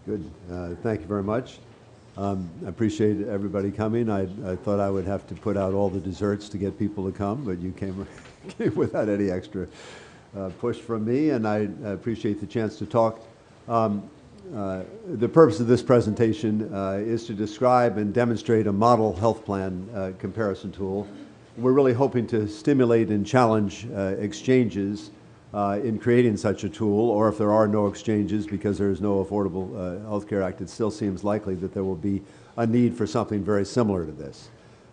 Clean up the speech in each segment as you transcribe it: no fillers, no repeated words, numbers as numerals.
Good. Thank you very much. I appreciate everybody coming. I thought I would have to put out all the desserts to get people to come, but you came without any extra push from me, and I appreciate the chance to talk. The purpose of this presentation is to describe and demonstrate a model health plan comparison tool. We're really hoping to stimulate and challenge exchanges in creating such a tool, or if there are no exchanges because there is no Affordable Health Care Act, it still seems likely that there will be a need for something very similar to this.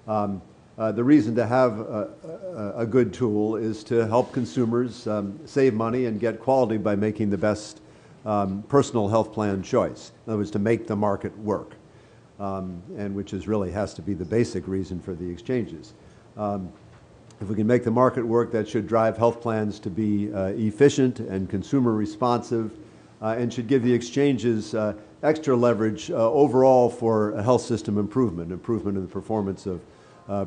The reason to have a good tool is to help consumers save money and get quality by making the best personal health plan choice. In other words, to make the market work, and which is really has to be the basic reason for the exchanges. If we can make the market work, that should drive health plans to be efficient and consumer responsive, and should give the exchanges extra leverage overall for a health system improvement in the performance of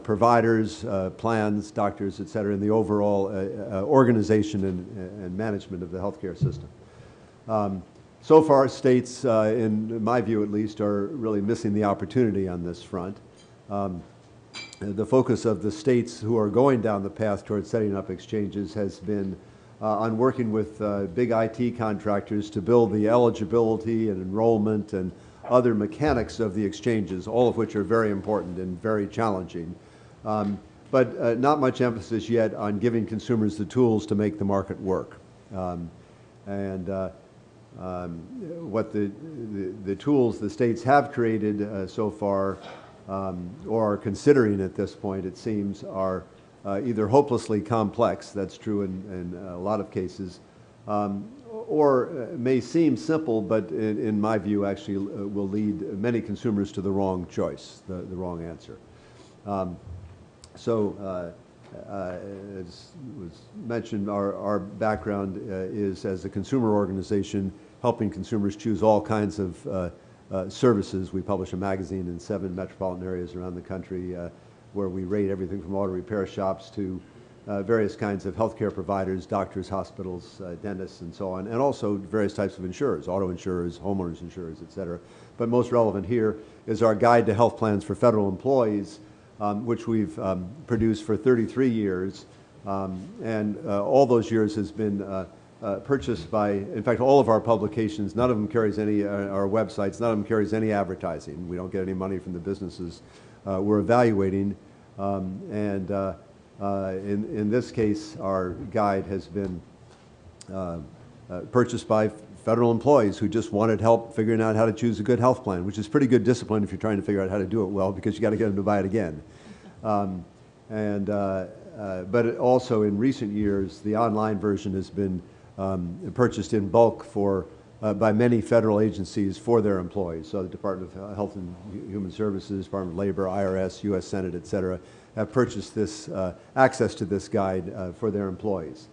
providers, plans, doctors, et cetera, in the overall organization and management of the healthcare system. So far, states, in my view at least, are really missing the opportunity on this front. The focus of the states who are going down the path towards setting up exchanges has been on working with big IT contractors to build the eligibility and enrollment and other mechanics of the exchanges, all of which are very important and very challenging. But not much emphasis yet on giving consumers the tools to make the market work. What the tools the states have created so far, or are considering at this point, it seems, are either hopelessly complex, that's true in a lot of cases, or may seem simple, but in my view actually will lead many consumers to the wrong choice, the wrong answer. As was mentioned, our background is as a consumer organization helping consumers choose all kinds of services. We publish a magazine in 7 metropolitan areas around the country where we rate everything from auto repair shops to various kinds of healthcare providers, doctors, hospitals, dentists, and so on, and also various types of insurers, auto insurers, homeowners insurers, et cetera. But most relevant here is our Guide to Health Plans for Federal Employees, which we've produced for 33 years, and all those years has been purchased by, in fact, all of our publications, none of them carries any, our websites, none of them carries any advertising. We don't get any money from the businesses we're evaluating. In this case, our guide has been purchased by federal employees who just wanted help figuring out how to choose a good health plan, which is pretty good discipline if you're trying to figure out how to do it well, because you got to get them to buy it again. But also in recent years, the online version has been purchased in bulk by many federal agencies for their employees. So the Department of Health and Human Services, Department of Labor, IRS, U.S. Senate, et cetera, have purchased this access to this guide for their employees.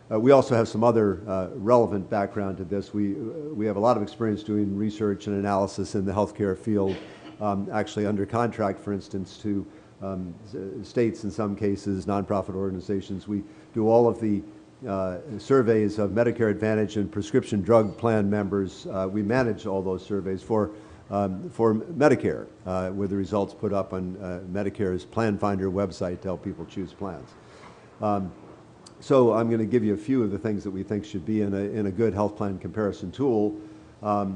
We also have some other relevant background to this. We have a lot of experience doing research and analysis in the healthcare field, actually under contract, for instance, to states in some cases, nonprofit organizations. We do all of the surveys of Medicare Advantage and prescription drug plan members. We manage all those surveys for Medicare, with the results put up on Medicare's Plan Finder website to help people choose plans. So I'm going to give you a few of the things that we think should be in a good health plan comparison tool. The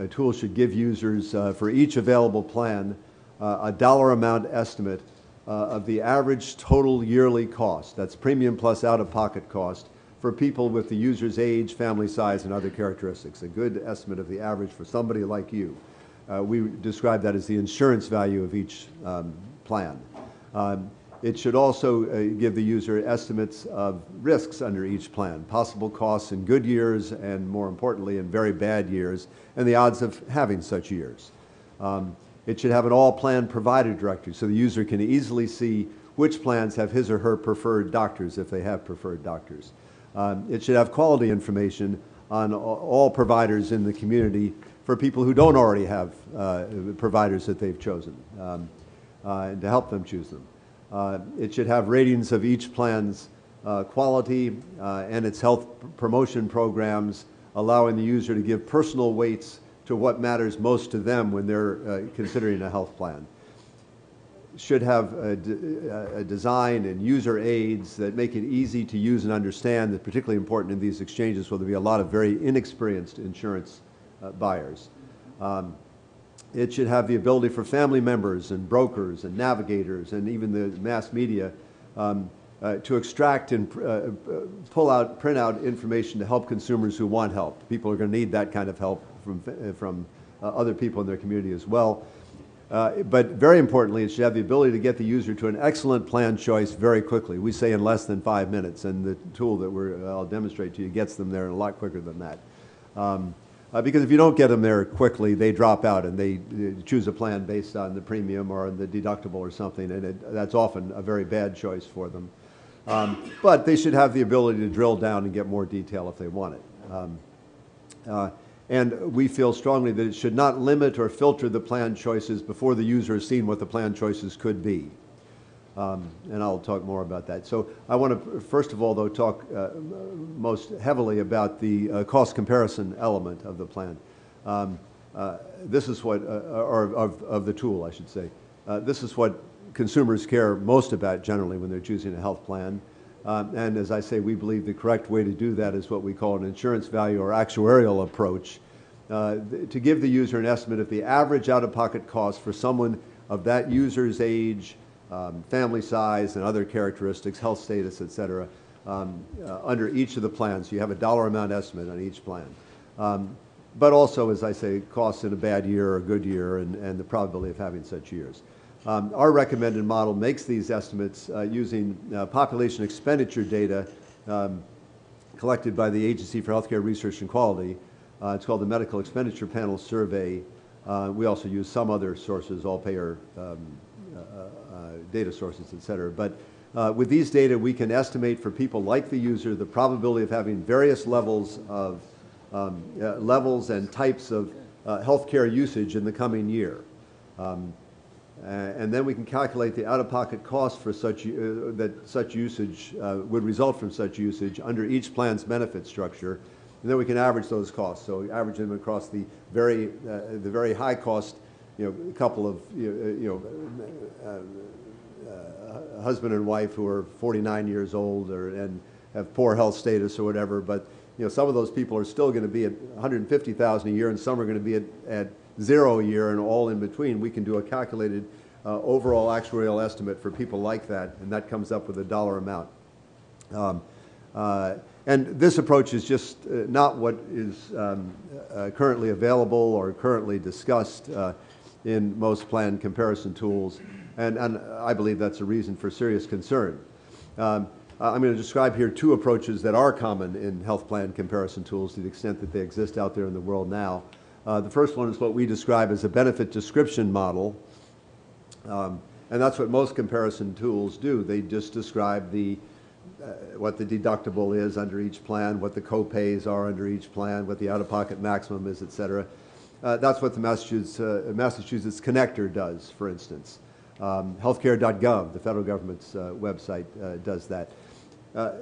tool should give users for each available plan a dollar amount estimate of the average total yearly cost. That's premium plus out-of-pocket cost for people with the user's age, family size, and other characteristics. A good estimate of the average for somebody like you. We describe that as the insurance value of each plan. It should also give the user estimates of risks under each plan, possible costs in good years and, more importantly, in very bad years, and the odds of having such years. It should have an all-plan provider directory so the user can easily see which plans have his or her preferred doctors if they have preferred doctors. It should have quality information on all providers in the community for people who don't already have providers that they've chosen, and to help them choose them. It should have ratings of each plan's quality and its health promotion programs, allowing the user to give personal weights to what matters most to them when they're considering a health plan. Should have a design and user aids that make it easy to use and understand. That's particularly important in these exchanges where there'll be a lot of very inexperienced insurance buyers. It should have the ability for family members and brokers and navigators and even the mass media to extract and print out information to help consumers who want help. People are going to need that kind of help from other people in their community as well. But very importantly, it should have the ability to get the user to an excellent plan choice very quickly. We say in less than 5 minutes, and the tool that I'll demonstrate to you gets them there a lot quicker than that. Because if you don't get them there quickly, they drop out and they choose a plan based on the premium or the deductible or something, and that's often a very bad choice for them. But they should have the ability to drill down and get more detail if they want it. And we feel strongly that it should not limit or filter the plan choices before the user has seen what the plan choices could be. And I'll talk more about that. So I want to, first of all, though, talk most heavily about the cost comparison element of the plan. This is what, or of the tool, I should say. This is what consumers care most about generally when they're choosing a health plan. And as I say, we believe the correct way to do that is what we call an insurance value or actuarial approach, to give the user an estimate of the average out-of-pocket cost for someone of that user's age, family size, and other characteristics, health status, et cetera, under each of the plans. You have a dollar amount estimate on each plan. But also, as I say, costs in a bad year or a good year and the probability of having such years. Our recommended model makes these estimates using population expenditure data collected by the Agency for Healthcare Research and Quality. It's called the Medical Expenditure Panel Survey. We also use some other sources, all-payer data sources, et cetera. But with these data, we can estimate for people like the user the probability of having various levels of levels and types of healthcare usage in the coming year. And then we can calculate the out-of-pocket cost for such such usage would result from such usage under each plan's benefit structure, and then we can average those costs. So we average them across the very high cost, couple of husband and wife who are 49 years old and have poor health status or whatever. But some of those people are still going to be at $150,000 a year, and some are going to be at $0 a year, and all in between. We can do a calculated overall actuarial estimate for people like that, and that comes up with a dollar amount. And this approach is just not what is currently available or currently discussed in most plan comparison tools, and I believe that's a reason for serious concern. I'm going to describe here two approaches that are common in health plan comparison tools to the extent that they exist out there in the world now. The first one is what we describe as a benefit description model, and that's what most comparison tools do. They just describe what the deductible is under each plan, what the co-pays are under each plan, what the out-of-pocket maximum is, et cetera. That's what the Massachusetts Connector does, for instance. Healthcare.gov, the federal government's website, does that.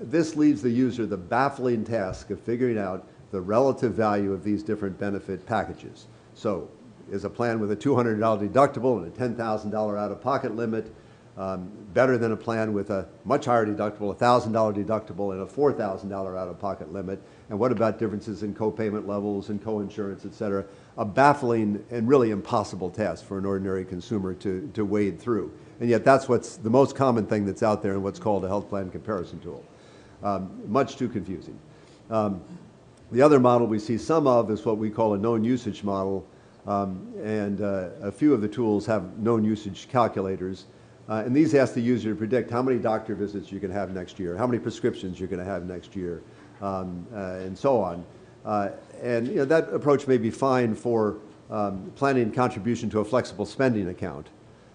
This leaves the user the baffling task of figuring out the relative value of these different benefit packages. So, is a plan with a $200 deductible and a $10,000 out-of-pocket limit better than a plan with a much higher deductible, $1,000 deductible, and a $4,000 out-of-pocket limit? And what about differences in co-payment levels and co-insurance, et cetera? A baffling and really impossible task for an ordinary consumer to wade through. And yet that's what's the most common thing that's out there in what's called a health plan comparison tool. Much too confusing. The other model we see some of is what we call a known usage model, and a few of the tools have known usage calculators. And these ask the user to predict how many doctor visits you can have next year, how many prescriptions you're going to have next year, and so on. And that approach may be fine for planning contribution to a flexible spending account,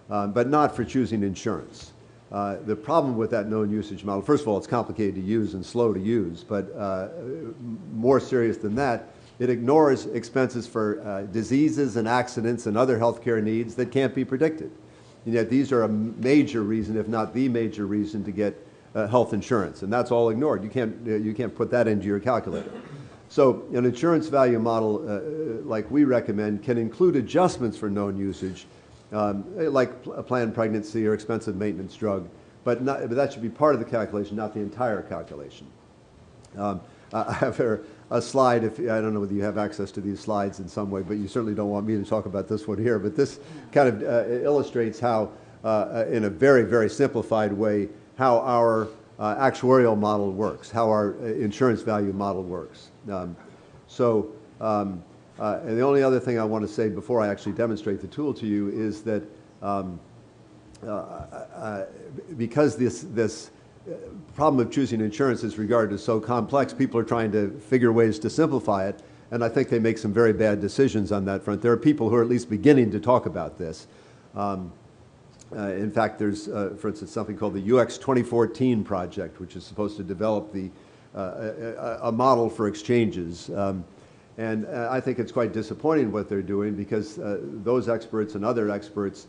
but not for choosing insurance. The problem with that known usage model, first of all, it's complicated to use and slow to use, but more serious than that, it ignores expenses for diseases and accidents and other healthcare needs that can't be predicted. And yet these are a major reason, if not the major reason, to get health insurance, and that's all ignored. You can't put that into your calculator. So an insurance value model, like we recommend, can include adjustments for known usage, like a planned pregnancy or expensive maintenance drug, but that should be part of the calculation, not the entire calculation. I have here a slide, I don't know whether you have access to these slides in some way, but you certainly don't want me to talk about this one here, but this kind of illustrates how, in a very, very simplified way, how our actuarial model works, how our insurance value model works. And the only other thing I want to say before I actually demonstrate the tool to you is that because this problem of choosing insurance is regarded as so complex, people are trying to figure ways to simplify it, and I think they make some very bad decisions on that front. There are people who are at least beginning to talk about this. In fact, there's, for instance, something called the UX 2014 project, which is supposed to develop a model for exchanges. And I think it's quite disappointing what they're doing, because those experts and other experts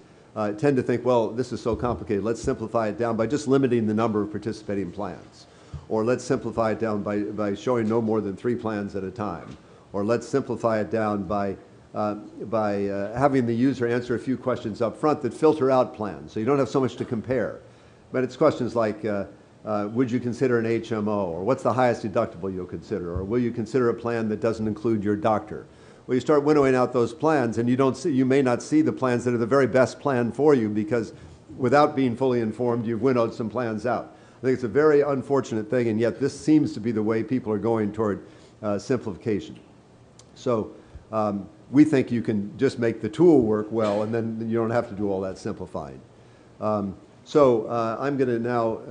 tend to think, well, this is so complicated, let's simplify it down by just limiting the number of participating plans. Or let's simplify it down by showing no more than 3 plans at a time. Or let's simplify it down by having the user answer a few questions up front that filter out plans, so you don't have so much to compare. But it's questions like, would you consider an HMO? Or what's the highest deductible you'll consider? Or will you consider a plan that doesn't include your doctor? Well, you start winnowing out those plans, and you may not see the plans that are the very best plan for you, because without being fully informed, you've winnowed some plans out. I think it's a very unfortunate thing, and yet this seems to be the way people are going toward simplification. So we think you can just make the tool work well, and then you don't have to do all that simplifying. I'm going to now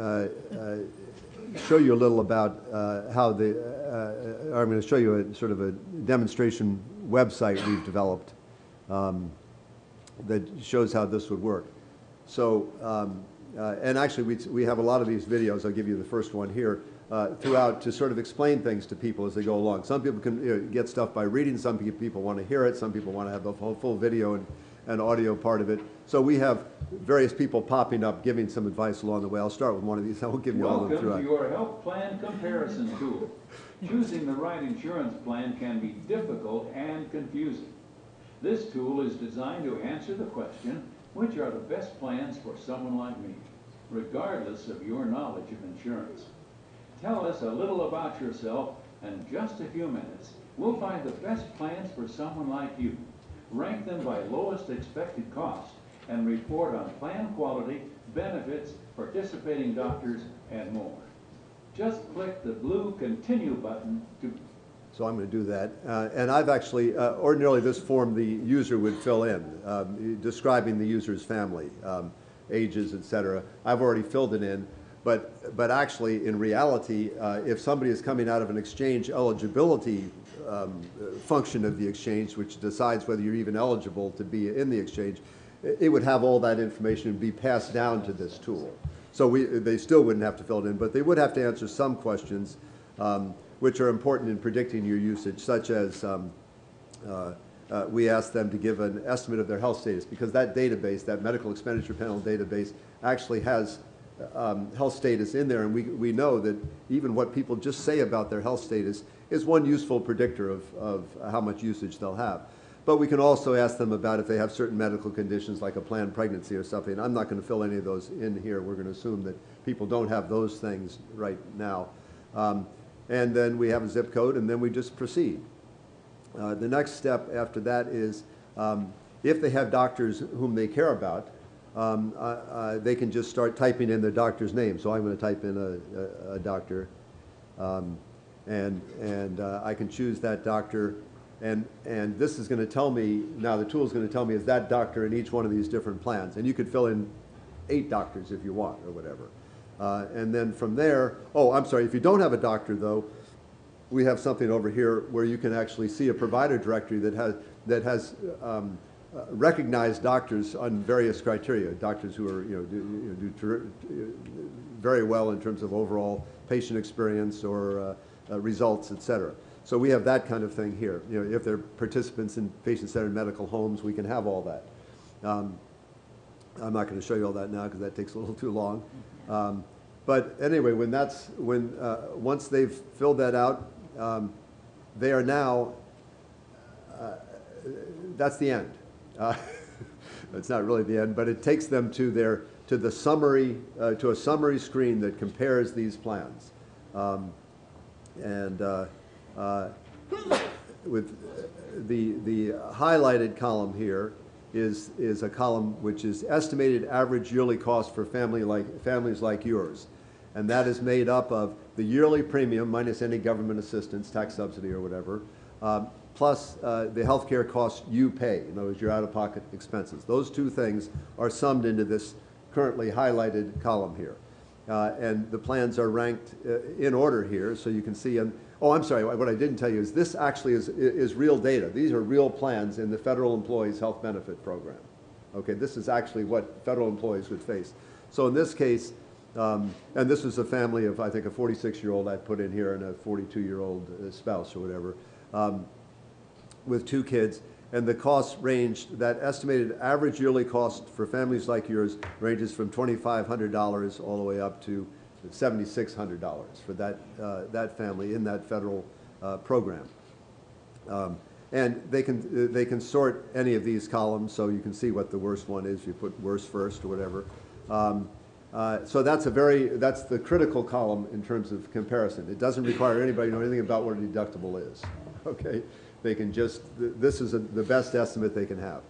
show you a little about how I'm going to show you a sort of a demonstration website we've developed that shows how this would work. So, and actually we have a lot of these videos. I'll give you the first one here throughout to sort of explain things to people as they go along. Some people can get stuff by reading, some people want to hear it, some people want to have the full video and audio part of it. So we have various people popping up giving some advice along the way. I'll start with one of these. I won't give you all of them throughout. Welcome to your health plan comparison tool. Choosing the right insurance plan can be difficult and confusing. This tool is designed to answer the question, which are the best plans for someone like me, regardless of your knowledge of insurance. Tell us a little about yourself, and in just a few minutes, we'll find the best plans for someone like you, rank them by lowest expected cost, and report on plan quality, benefits, participating doctors, and more. Just click the blue Continue button to... So I'm going to do that. And I've actually, ordinarily this form the user would fill in, describing the user's family, ages, etc. I've already filled it in. But actually, in reality, if somebody is coming out of an exchange eligibility function of the exchange, which decides whether you're even eligible to be in the exchange, it would have all that information and be passed down to this tool. So they still wouldn't have to fill it in, but they would have to answer some questions which are important in predicting your usage, such as we ask them to give an estimate of their health status, because that database, that medical expenditure panel database, actually has health status in there, and we know that even what people just say about their health status is one useful predictor of how much usage they'll have. But we can also ask them about if they have certain medical conditions like a planned pregnancy or something. I'm not going to fill any of those in here. We're going to assume that people don't have those things right now. And then we have a zip code, and then we just proceed. The next step after that is if they have doctors whom they care about, they can just start typing in their doctor's name. So I'm going to type in a doctor, and I can choose that doctor, and this is going to tell me, now the tool is going to tell me is that doctor in each one of these different plans, and you could fill in 8 doctors if you want or whatever. And then from there, oh, I'm sorry, if you don't have a doctor though, we have something over here where you can actually see a provider directory that has recognized doctors on various criteria, doctors who are, do very well in terms of overall patient experience or results, etc. So we have that kind of thing here. If they're participants in patient-centered medical homes, we can have all that. I'm not going to show you all that now because that takes a little too long. But anyway, once they've filled that out, they are now, that's the end. It's not really the end, but it takes them to the summary, to a summary screen that compares these plans. With the highlighted column here is a column which is estimated average yearly cost for families like yours. And that is made up of the yearly premium minus any government assistance, tax subsidy or whatever, plus the health care costs you pay, in other words, your out-of-pocket expenses. Those two things are summed into this currently highlighted column here. And the plans are ranked in order here, so you can see. Oh, I'm sorry, what I didn't tell you is this actually is real data. These are real plans in the Federal Employees Health Benefit Program. Okay, this is actually what federal employees would face. So in this case, and this was a family of, I think, a 46-year-old I put in here and a 42-year-old spouse or whatever, with 2 kids. And the costs ranged, that estimated average yearly cost for families like yours ranges from $2,500 all the way up to $7,600 for that family in that federal program. And they can sort any of these columns, so you can see what the worst one is. You put worst first or whatever. So that's the critical column in terms of comparison. It doesn't require anybody to know anything about what a deductible is. Okay, they can just, this is the best estimate they can have.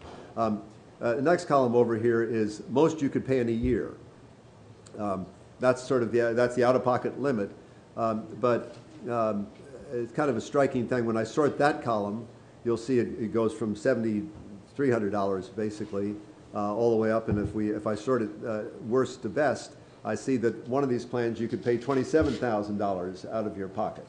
The next column over here is most you could pay in a year. That's sort of that's the out-of-pocket limit, but it's kind of a striking thing. When I sort that column, you'll see it goes from $7,300 basically all the way up, and if I sort it worst to best, I see that one of these plans you could pay $27,000 out of your pocket.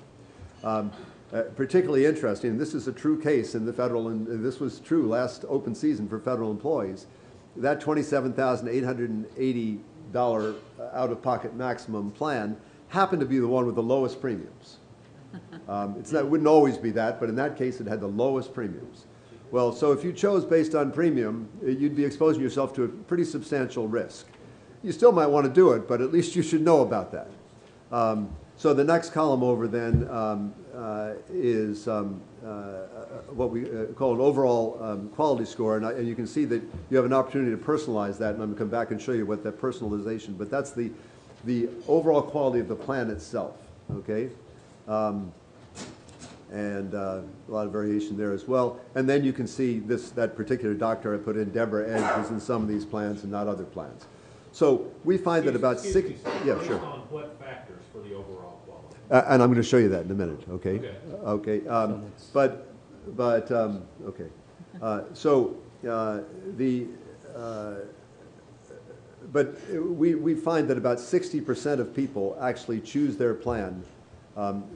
Particularly interesting, and this is a true case in the federal, and this was true last open season for federal employees, that $27,880 out-of-pocket maximum plan happened to be the one with the lowest premiums. It wouldn't always be that, but in that case it had the lowest premiums. Well, so if you chose based on premium, you'd be exposing yourself to a pretty substantial risk. You still might want to do it, but at least you should know about that. So the next column over then is what we call an overall quality score, and you can see that you have an opportunity to personalize that, and I'm going to come back and show you what that personalization, but that's the overall quality of the plan itself, okay? And a lot of variation there as well. And then you can see that particular doctor I put in, Deborah Edge, is in some of these plans and not other plans. So we find that about six, yeah, sure. On what factors for the overall quality? And I'm going to show you that in a minute, okay? Okay. Okay. But we find that about 60% of people actually choose their plan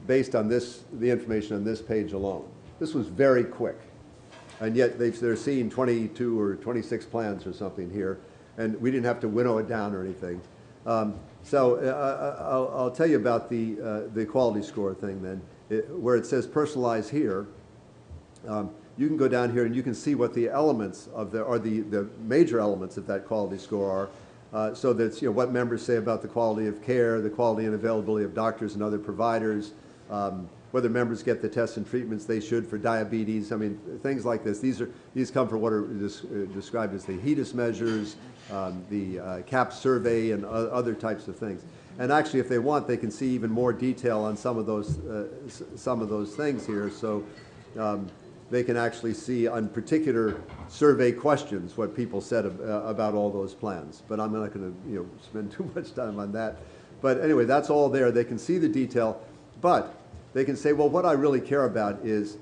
based on the information on this page alone. This was very quick, and yet they're seeing 22 or 26 plans or something here, and we didn't have to winnow it down or anything. I'll tell you about the quality score thing then, where it says personalize here. You can go down here and you can see what the elements of the major elements of that quality score are. So that's what members say about the quality of care, the quality and availability of doctors and other providers, whether members get the tests and treatments they should for diabetes. I mean, things like this. These come from what are described as the HEDIS measures, the CAP survey, and other types of things. And actually, if they want, they can see even more detail on some of those things here. So they can actually see on particular survey questions what people said about all those plans. But I'm not going to spend too much time on that. But anyway, that's all there. They can see the detail, but they can say, well, what I really care about is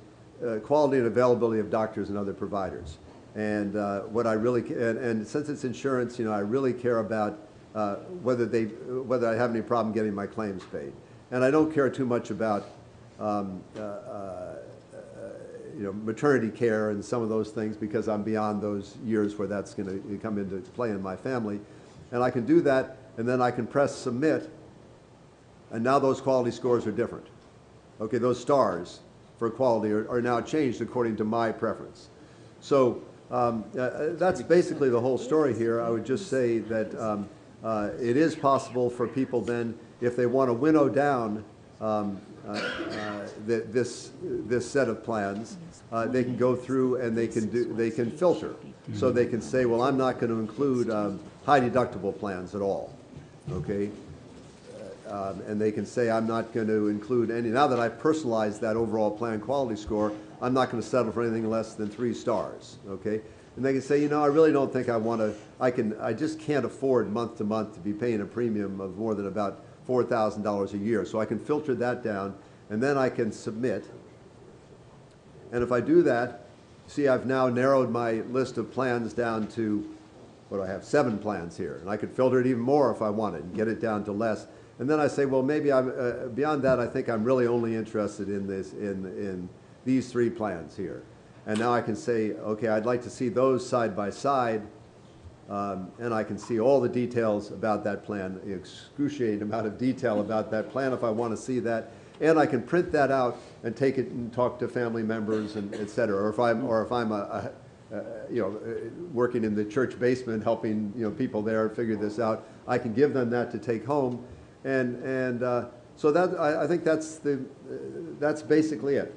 quality and availability of doctors and other providers. And what I really and since it's insurance, I really care about whether I have any problem getting my claims paid. And I don't care too much about maternity care and some of those things, because I'm beyond those years where that's going to come into play in my family. And I can do that, and then I can press submit, and now those quality scores are different. Okay, those stars for quality are now changed according to my preference. So that's basically the whole story here. I would just say that it is possible for people then, if they want to winnow down this set of plans, they can go through and they can filter. So they can say, well, I'm not going to include high deductible plans at all, okay? And they can say, I'm not going to include any. Now that I've personalized that overall plan quality score, I'm not going to settle for anything less than 3 stars, okay? And they can say, you know, I really don't think I want to, I just can't afford month to month to be paying a premium of more than about $4,000 a year. So I can filter that down, and then I can submit. And if I do that, see, I've now narrowed my list of plans down to, what do I have, 7 plans here. And I could filter it even more if I wanted and get it down to less. And then I say, well, maybe I'm, beyond that, I think I'm really only interested in this, in these 3 plans here. And now I can say, okay, I'd like to see those side by side, and I can see all the details about that plan, the excruciating amount of detail about that plan if I want to see that. And I can print that out and take it and talk to family members and et cetera. Or if I'm working in the church basement helping people there figure this out, I can give them that to take home. And so that I think that's basically it.